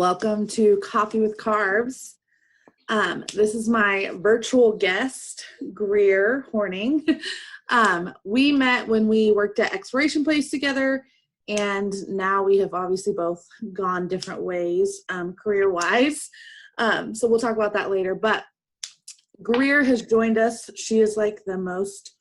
Welcome to Coffee with Carbs. This is my virtual guest, Greer Horning. We met when we worked at Exploration Place together, and now we have obviously both gone different ways career-wise. So we'll talk about that later. But Greer has joined us. She is like the most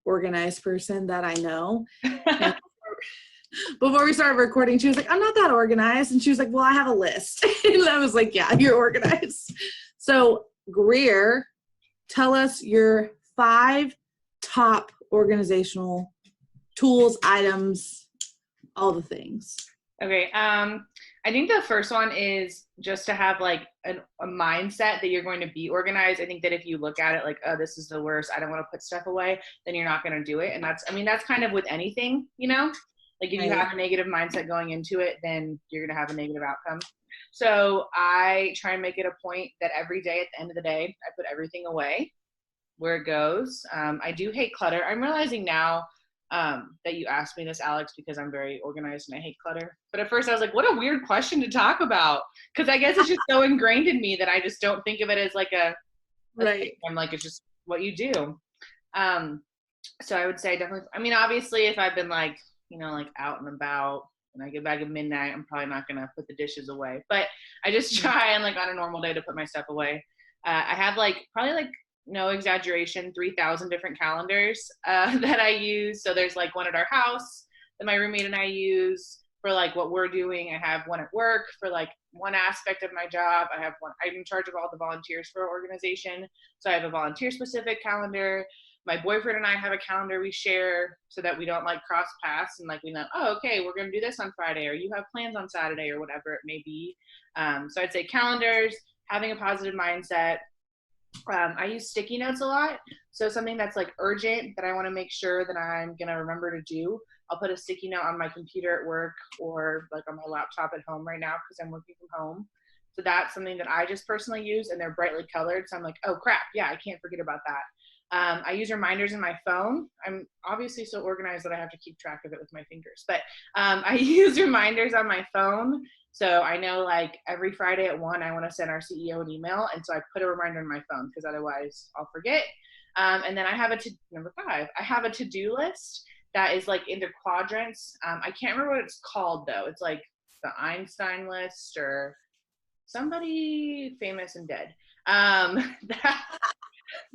organized person that I know. Before we started recording, she was like, I'm not that organized. And she was like, well, I have a list. And I was like, yeah, you're organized. So Greer, tell us your 5 top organizational tools, items, all the things. Okay. I think the first one is just to have like a mindset that you're going to be organized. I think that if you look at it like, oh, this is the worst, I don't want to put stuff away, then you're not going to do it. And that's kind of with anything, you know? Like if you have a negative mindset going into it, then you're going to have a negative outcome. So I try and make it a point that every day at the end of the day, I put everything away where it goes. I do hate clutter. I'm realizing now that you asked me this, Alex, because I'm very organized and I hate clutter. But at first I was like, what a weird question to talk about. Because I guess it's just so ingrained in me that I just don't think of it as like a right. I'm like, it's just what you do. So I would say definitely, I mean, obviously if I've been like, you know, like out and about and I get back at midnight, I'm probably not going to put the dishes away, but I just try and like on a normal day to put my stuff away. I have like, probably like no exaggeration, 3,000 different calendars that I use. So there's like one at our house that my roommate and I use for like what we're doing. I have one at work for like one aspect of my job. I have one, I'm in charge of all the volunteers for our organization. So I have a volunteer specific calendar. My boyfriend and I have a calendar we share so that we don't like cross paths and like we know, oh, okay, we're going to do this on Friday, or you have plans on Saturday, or whatever it may be. So I'd say calendars, having a positive mindset. I use sticky notes a lot. So something that's like urgent that I want to make sure that I'm going to remember to do, I'll put a sticky note on my computer at work or like on my laptop at home right now because I'm working from home. So that's something that I just personally use, and they're brightly colored. So I'm like, oh crap, yeah, I can't forget about that. I use reminders in my phone. I'm obviously so organized that I have to keep track of it with my fingers, but I use reminders on my phone. So I know like every Friday at 1, I want to send our CEO an email. And so I put a reminder in my phone because otherwise I'll forget. And then I have number 5, I have a to-do list that is like into quadrants. I can't remember what it's called though. It's like the Einstein list or somebody famous and dead.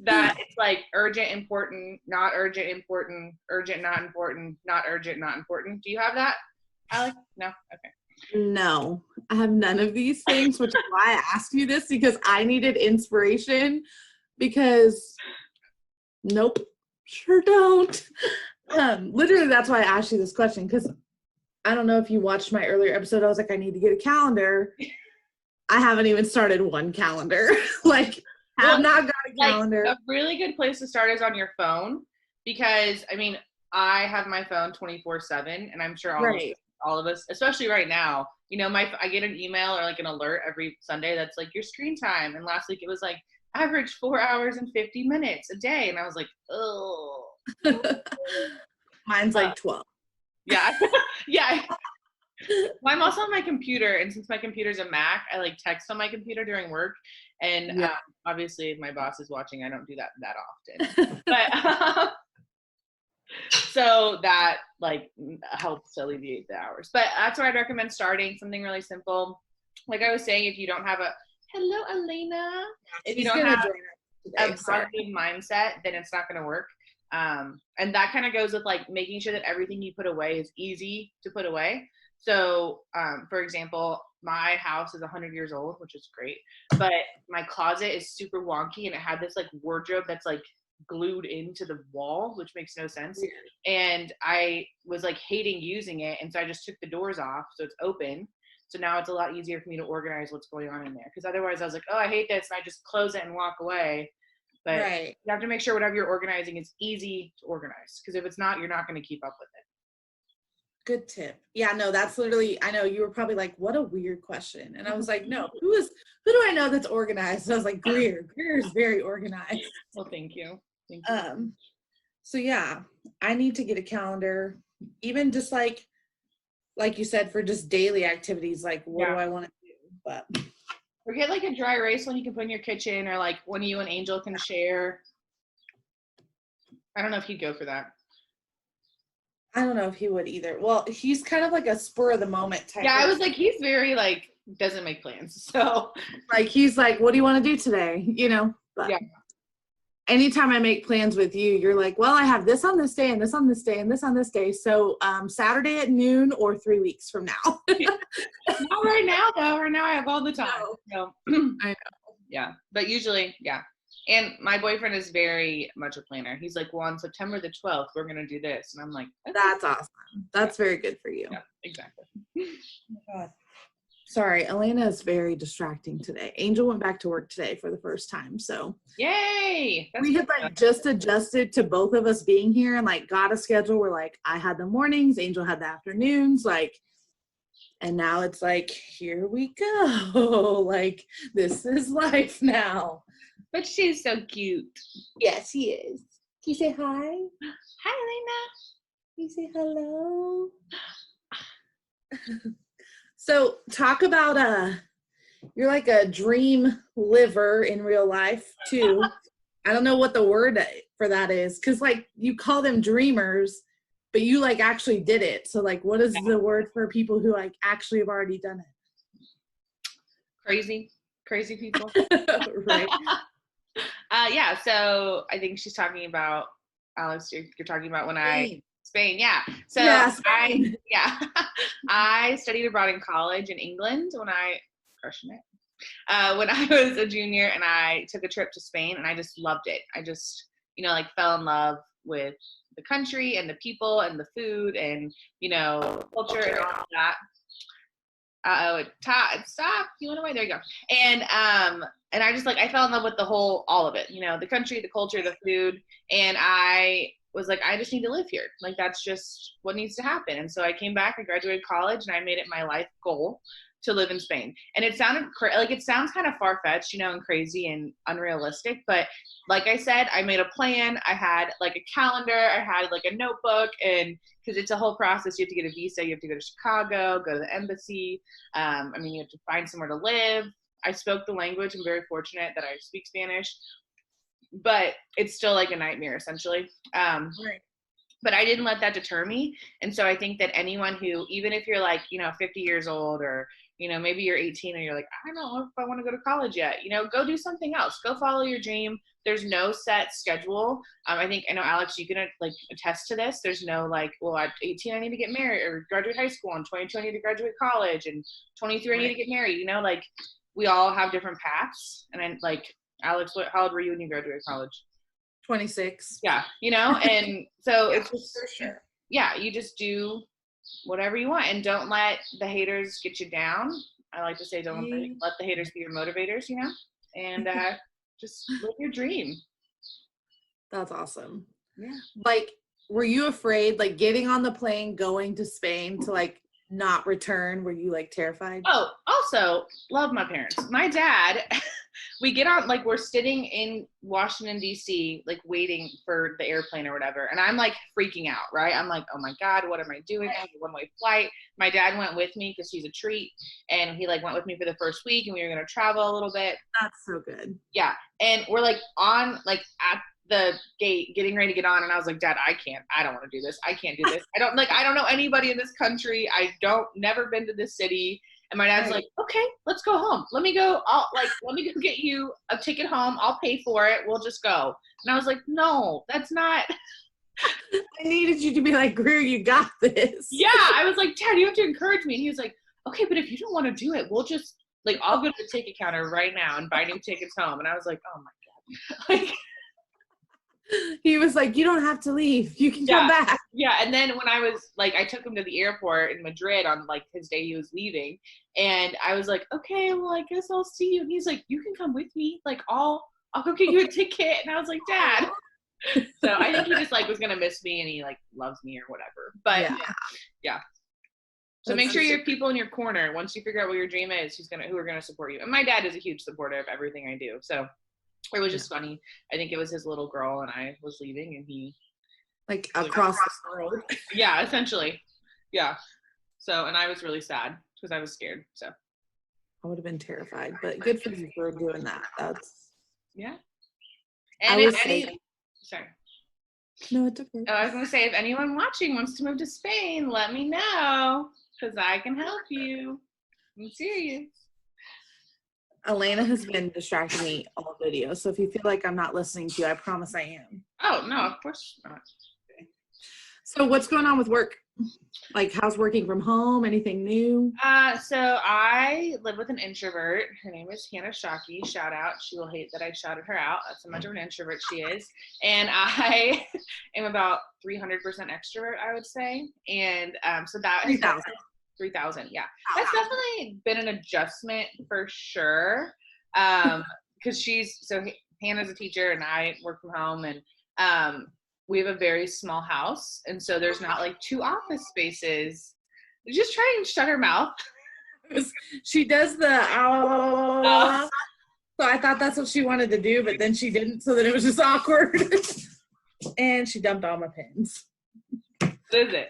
That it's like urgent, important, not urgent, important, urgent, not important, not urgent, not important. Do you have that, Alex? No? Okay. No, I have none of these things, which is why I asked you this, because I needed inspiration because nope, sure don't. Literally, that's why I asked you this question, because I don't know if you watched my earlier episode. I was like, I need to get a calendar. I haven't even started one calendar. Like, I've not got a calendar. Like, a really good place to start is on your phone, because I mean, I have my phone 24/7, and I'm sure all of us, especially right now, you know, I get an email or like an alert every Sunday that's like your screen time. And last week it was like average 4 hours and 50 minutes a day, and I was like, oh. Mine's like 12. Yeah, yeah. Well, I'm also on my computer, and since my computer's a Mac, I like text on my computer during work. And obviously, if my boss is watching, I don't do that often. But so that like helps alleviate the hours. But that's where I'd recommend starting, something really simple. Like I was saying, if you don't have hello, Elena. If you don't have a positive mindset, then it's not going to work. And that kind of goes with like making sure that everything you put away is easy to put away. So, for example, my house is 100 years old, which is great, but my closet is super wonky, and it had this like wardrobe that's like glued into the wall, which makes no sense. And I was like hating using it. And so I just took the doors off, so it's open. So now it's a lot easier for me to organize what's going on in there. Because otherwise I was like, oh, I hate this. And I just close it and walk away. But you have to make sure whatever you're organizing is easy to organize. Because if it's not, you're not going to keep up with it. Good tip. Yeah, no, that's literally, I know you were probably like, what a weird question. And I was like, no, who do I know that's organized? So I was like, Greer is very organized. Well, thank you. Thank you. So yeah, I need to get a calendar, even just like you said, for just daily activities. Like, what do I want to do? but. Or get like a dry erase one you can put in your kitchen, or like one you and Angel can share. I don't know if he'd go for that. I don't know if he would either. Well, he's kind of like a spur of the moment type. Yeah, I was like, he's very like, doesn't make plans. So like, he's like, what do you want to do today? You know? But yeah. anytime I make plans with you, you're like, well, I have this on this day and this on this day and this on this day. So Saturday at noon or 3 weeks from now. Not right now though. Right now I have all the time. No. So I know. yeah. But usually, yeah. And my boyfriend is very much a planner. He's like, well, on September the 12th, we're going to do this. And I'm like, okay. That's awesome. That's very good for you. Yeah, exactly. Oh my God. Sorry, Elena is very distracting today. Angel went back to work today for the first time. So yay. we had like just adjusted to both of us being here and like got a schedule where like I had the mornings, Angel had the afternoons, like, and now it's like, here we go. Like, this is life now. But she's so cute. Yes, she is. Can you say hi? Hi, Can you say hello? So talk about you're like a dream liver in real life too. I don't know what the word for that is, because like you call them dreamers, but you like actually did it. So like, what is the word for people who like actually have already done it? Crazy people. Right. Yeah, so I think she's talking about, Alex, you're talking about when Spain, yeah. So yeah, Spain. I studied abroad in college in England when I was a junior, and I took a trip to Spain, and I just loved it. I just, like fell in love with the country and the people and the food and, culture and all of that. Stop. You went away. There you go. And I just I fell in love with all of it, the country, the culture, the food. And I was like, I just need to live here. Like, that's just what needs to happen. And so I came back, I graduated college, and I made it my life goal to live in Spain. And it sounded it sounds kind of far-fetched, and crazy and unrealistic. But like I said, I made a plan. I had like a calendar. I had like a notebook, and because it's a whole process. You have to get a visa. You have to go to Chicago, go to the embassy. You have to find somewhere to live. I spoke the language. I'm very fortunate that I speak Spanish, but it's still like a nightmare essentially. Right. But I didn't let that deter me. And so I think that anyone who, even if you're 50 years old, or, maybe you're 18 and you're like, I don't know if I want to go to college yet, go do something else. Go follow your dream. There's no set schedule. I know, Alex, you can attest to this. There's no well, at 18, I need to get married or graduate high school. And 22, I need to graduate college. And 23, I need to get married. We all have different paths. And then Alex, how old were you when you graduated college? 26. Yeah, and so Yeah, it's just, for sure. Yeah, you just do whatever you want, and don't let the haters get you down. I like to say, don't let the haters be your motivators, and just live your dream. That's awesome. Yeah. Were you afraid, getting on the plane, going to Spain to not return? Were you terrified? Oh, also love my parents. My dad, we get on, we're sitting in Washington, D.C., waiting for the airplane or whatever. And I'm freaking out, right? I'm like, oh my God, what am I doing? I have a one-way flight. My dad went with me because he's a treat. And he went with me for the first week, and we were going to travel a little bit. That's so good. Yeah. And we're on, at the gate getting ready to get on, and I was like, Dad, I don't want to do this. I can't do this. I don't know anybody in this country. Never been to this city. And my dad's like, okay, let's go home. Let me go get you a ticket home. I'll pay for it. We'll just go. And I was like, no, that's not. I needed you to be like, Greer, you got this. Yeah. I was like, Dad, you have to encourage me. And he was like, okay, but if you don't want to do it, we'll just I'll go to the ticket counter right now and buy new tickets home. And I was like, oh my God. He was like, you don't have to leave. You can come back. Yeah. And then when I was I took him to the airport in Madrid on his day he was leaving. And I was like, okay, well, I guess I'll see you. And he's like, you can come with me. I'll go get you a ticket. And I was like, Dad. So I think he just was going to miss me, and he loves me or whatever. But yeah. So make sure you have people in your corner once you figure out what your dream is, who are going to support you. And my dad is a huge supporter of everything I do. So it was just funny. I think it was his little girl, and I was leaving, and he across the road. Yeah, essentially. Yeah. So, and I was really sad because I was scared. So. I would have been terrified, but good for you for doing that. That's Yeah. I And was if any, saying, sorry. no, it's okay. Oh, I was gonna say, if anyone watching wants to move to Spain, let me know because I can help you. I'm serious. Elena has been distracting me all video, so if you feel like I'm not listening to you, I promise I am. Oh no, of course not. So what's going on with work? Like, how's working from home? Anything new? So I live with an introvert. Her name is Hannah Shockey. Shout out. She will hate that I shouted her out. That's how much of an introvert she is. And I am about 300% extrovert, I would say. And so that is 3,000. 3,000. Yeah. That's definitely been an adjustment for sure. Because Hannah's a teacher and I work from home, and we have a very small house. And so there's not like 2 office spaces. Just try and shut her mouth. She does the so I thought that's what she wanted to do, but then she didn't, so then it was just awkward. And she dumped all my pens. What is it?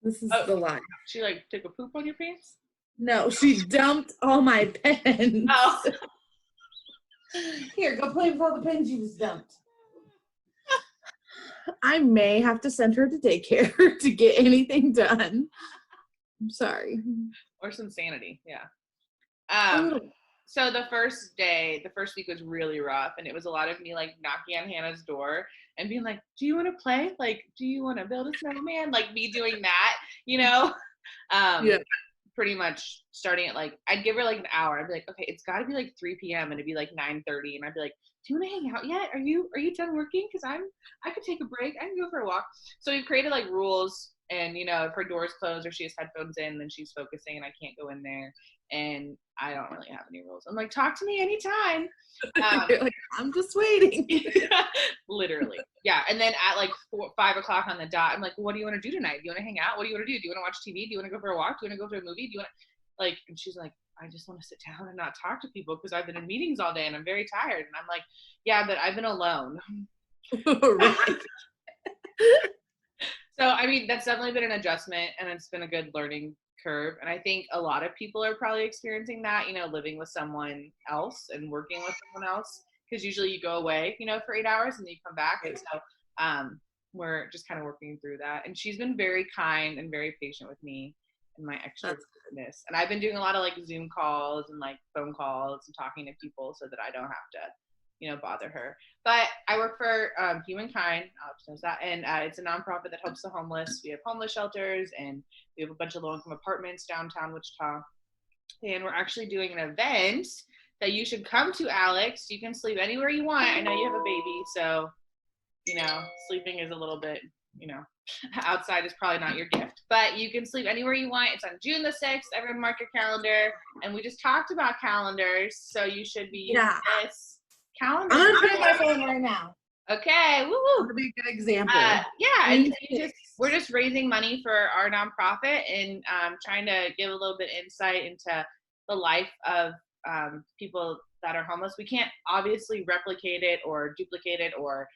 This is the lie. She like took a poop on your pants? No, she dumped all my pens. Oh. Here, go play with all the pens you just dumped. I may have to send her to daycare to get anything done. I'm sorry. Or some sanity, yeah. So the first week was really rough, and it was a lot of me like knocking on Hannah's door and being like, do you want to play? Like, do you want to build a snowman? Like me doing that, you know? Yeah. Pretty much starting at like, I'd give her like an hour. I'd be like, okay, it's got to be like 3 p.m. and it'd be like 9:30, and I'd be like, do you want to hang out yet? Are you done working? Because I could take a break. I can go for a walk. So we've created like rules, and if her door's closed or she has headphones in, then she's focusing and I can't go in there. And I don't really have any rules. I'm like, talk to me anytime. You're like, I'm just waiting. Literally. Yeah. And then at like 5 o'clock on the dot, I'm like, what do you want to do tonight? Do you want to hang out? What do you want to do? Do you want to watch TV? Do you want to go for a walk? Do you want to go to a movie? Do you want to like, and she's like, I just want to sit down and not talk to people because I've been in meetings all day and I'm very tired. And I'm like, yeah, but I've been alone. Right. So, I mean, that's definitely been an adjustment, and it's been a good learning curve. And I think a lot of people are probably experiencing that, living with someone else and working with someone else, because usually you go away, for 8 hours and then you come back. And so we're just kind of working through that. And she's been very kind and very patient with me and my extrovertedness. And I've been doing a lot of like Zoom calls and like phone calls and talking to people so that I don't have to bother her. But I work for Humankind, Alex knows that, and it's a nonprofit that helps the homeless. We have homeless shelters, and we have a bunch of low-income apartments downtown Wichita. And we're actually doing an event that you should come to, Alex. You can sleep anywhere you want. I know you have a baby, so, sleeping is a little bit, outside is probably not your gift. But you can sleep anywhere you want. It's on June the 6th. Everyone mark your calendar. And we just talked about calendars, so you should be using this calendar. I'm gonna put it in my phone right now. Okay, woo-woo. That'll be a good example. Yeah, and we're just raising money for our nonprofit and trying to give a little bit insight into the life of people that are homeless. We can't obviously replicate it or duplicate it or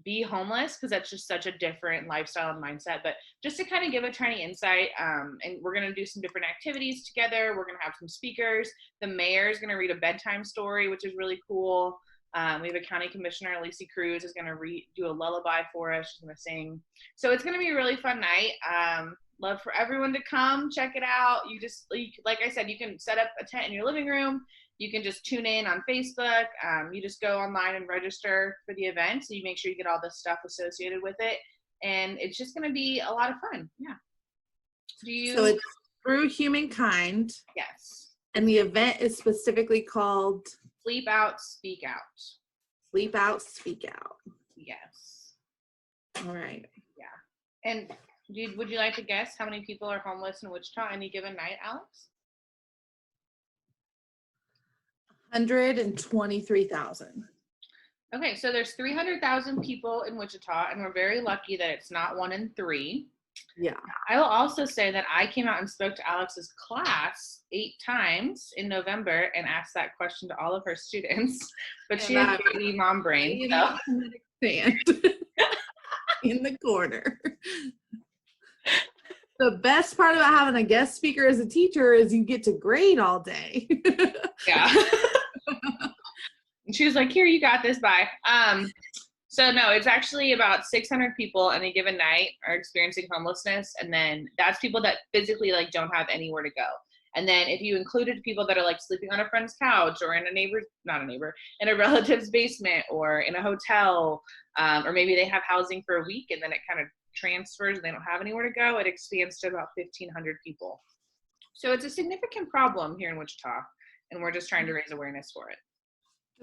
be homeless, because that's just such a different lifestyle and mindset. But just to kind of give a tiny insight, and we're going to do some different activities together. We're going to have some speakers. The mayor is going to read a bedtime story, which is really cool. We have a county commissioner, Lacey Cruz, is going to do a lullaby for us. She's going to sing. So it's going to be a really fun night. Love for everyone to come check it out. Like I said, you can set up a tent in your living room. You can just tune in on Facebook. You just go online and register for the event. So you make sure you get all the stuff associated with it. And it's just going to be a lot of fun. Yeah. So it's through Humankind. Yes. And the event is specifically called Sleep Out, Speak Out. Sleep Out, Speak Out. Yes. All right. Yeah. And would you like to guess how many people are homeless in Wichita any given night, Alex? 123,000. Okay, so there's 300,000 people in Wichita, and we're very lucky that it's not 1 in 3. Yeah. I will also say that I came out and spoke to Alex's class 8 times in November and asked that question to all of her students, but she has baby mom brain. So. Stand in the corner. The best part about having a guest speaker as a teacher is you get to grade all day. Yeah. And she was like, here, you got this, bye. So no, it's actually about 600 people on a given night are experiencing homelessness. And then that's people that physically like don't have anywhere to go. And then if you included people that are like sleeping on a friend's couch or in in a relative's basement or in a hotel, or maybe they have housing for a week and then it kind of transfers and they don't have anywhere to go, it expands to about 1,500 people. So it's a significant problem here in Wichita, and we're just trying to raise awareness for it.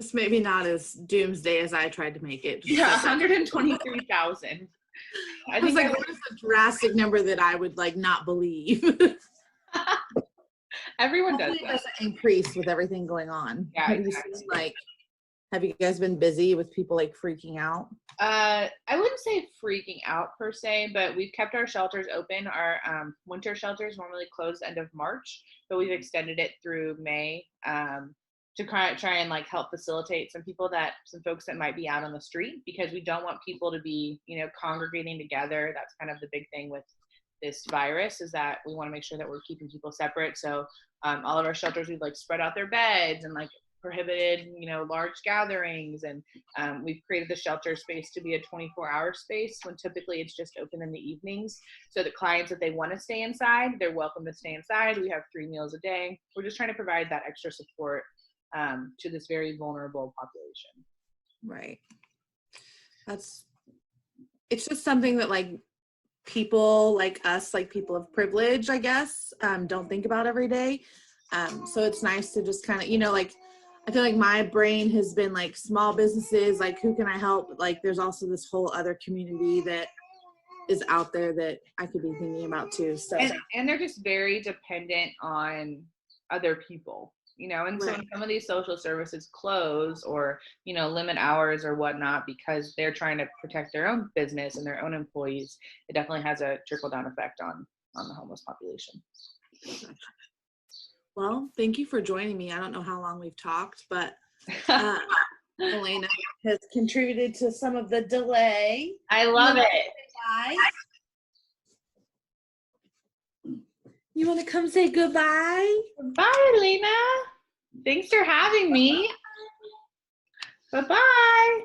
Just maybe not as doomsday as I tried to make it. Yeah, 123,000. I was like, what is a drastic number that I would like not believe? Everyone does that. It doesn't increase with everything going on. Yeah, exactly. Have you guys been busy with people like freaking out? I wouldn't say freaking out per se, but we've kept our shelters open. Our winter shelters normally close end of March, but we've extended it through May to try and like help facilitate some folks that might be out on the street, because we don't want people to be, congregating together. That's kind of the big thing with this virus, is that we want to make sure that we're keeping people separate. So all of our shelters, we've like spread out their beds and like prohibited, large gatherings. And we've created the shelter space to be a 24-hour space when typically it's just open in the evenings. So the clients, if they want to stay inside, they're welcome to stay inside. We have 3 meals a day. We're just trying to provide that extra support to this very vulnerable population. Right. It's just something that like people like us, like people of privilege, I guess, don't think about every day. So it's nice to just kind of, like, I feel like my brain has been like small businesses, like who can I help? Like there's also this whole other community that is out there that I could be thinking about too. So and they're just very dependent on other people, and so when some of these social services close or, limit hours or whatnot because they're trying to protect their own business and their own employees, it definitely has a trickle-down effect on the homeless population. Well, thank you for joining me. I don't know how long we've talked, but Elena has contributed to some of the delay. I love it. Bye. You want to come say goodbye? Bye, Elena. Thanks for having me. Bye-bye.